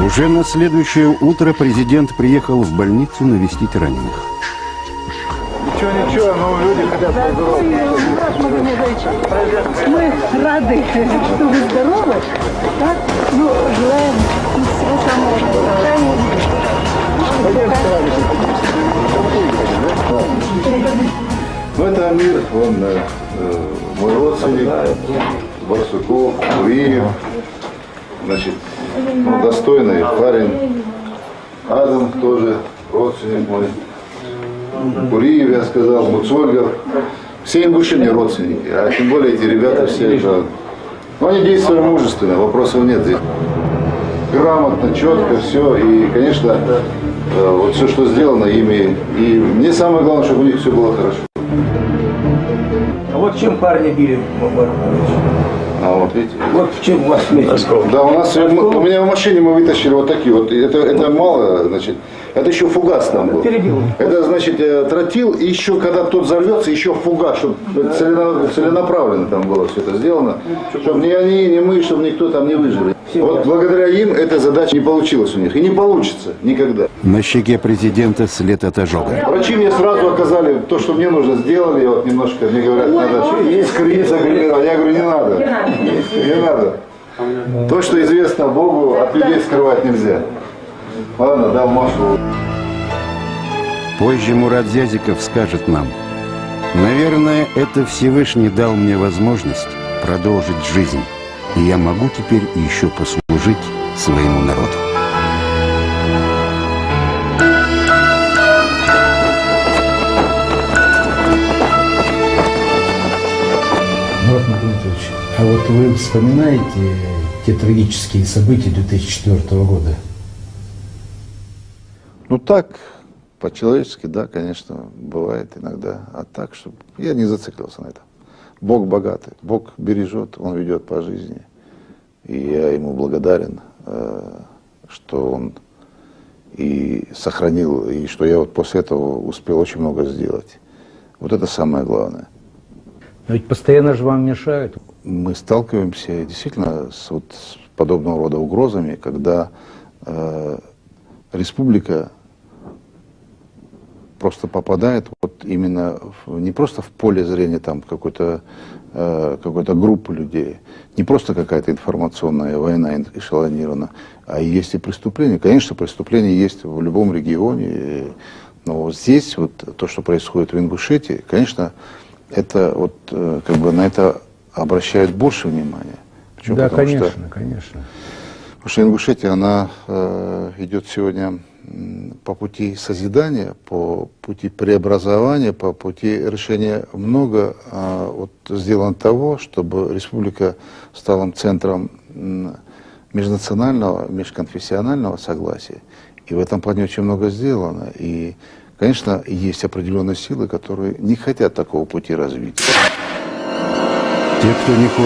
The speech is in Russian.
Уже на следующее утро президент приехал в больницу навестить раненых. Ничего, но люди хотят поздороваться. Мы рады, что вы здоровы. Так? Ну, желаем всего самого Ну, это Амир, он мой родственник, Барсуков, Куриев, значит, ну, достойный парень. Адам тоже родственник мой. Куриев, я сказал, Муцольгов. Все ингуши мне родственники, а тем более эти ребята все, да. Но они действуют мужественно, вопросов нет. Грамотно, четко, все. И, конечно, вот все, что сделано ими. И мне самое главное, чтобы у них все было хорошо. А вот чем парни били, А вот видите? вот в чем у вас метит? Да, у меня в машине мы вытащили вот такие вот. Это мало, значит. Это еще фугас там был. Это значит тротил, и еще когда тот взорвется, еще фугас, чтобы целенаправленно там было все это сделано, чтобы ни они, ни мы, чтобы никто там не выжил. Вот благодаря им эта задача не получилась у них. И не получится никогда. На щеке президента след от ожога. Врачи мне сразу оказали то, что мне нужно, сделали. Вот немножко мне говорят, надо скрыть, загримировать. Я говорю, не надо. Не надо. То, что известно Богу, от людей скрывать нельзя. Ладно, дал Машу. Позже Мурат Зязиков скажет нам: наверное, это Всевышний дал мне возможность продолжить жизнь, и я могу теперь еще послужить своему народу. Мурат Магомедович, а вот вы вспоминаете те трагические события 2004 года? Ну так, по-человечески, да, конечно, бывает иногда. А так, чтобы я не зациклился на этом. Бог богатый, Бог бережет, Он ведет по жизни. И я Ему благодарен, что Он и сохранил, и что я вот после этого успел очень много сделать. Вот это самое главное. Но ведь постоянно же вам мешают. Мы сталкиваемся действительно с подобного рода угрозами, когда республика просто попадает вот именно не просто в поле зрения там какой-то группы людей, не просто какая-то информационная война эшелонирована, а есть и преступления. Конечно, преступления есть в любом регионе, но вот здесь вот то, что происходит в Ингушетии, конечно, это вот как бы на это обращает больше внимания. Почему? Да, потому конечно, конечно. Потому что Ингушетия, она идет сегодня по пути созидания, по пути преобразования, по пути решения много вот сделано того, чтобы республика стала центром межнационального, межконфессионального согласия. И в этом плане очень много сделано. И, конечно, есть определенные силы, которые не хотят такого пути развития. Те, кто не хочет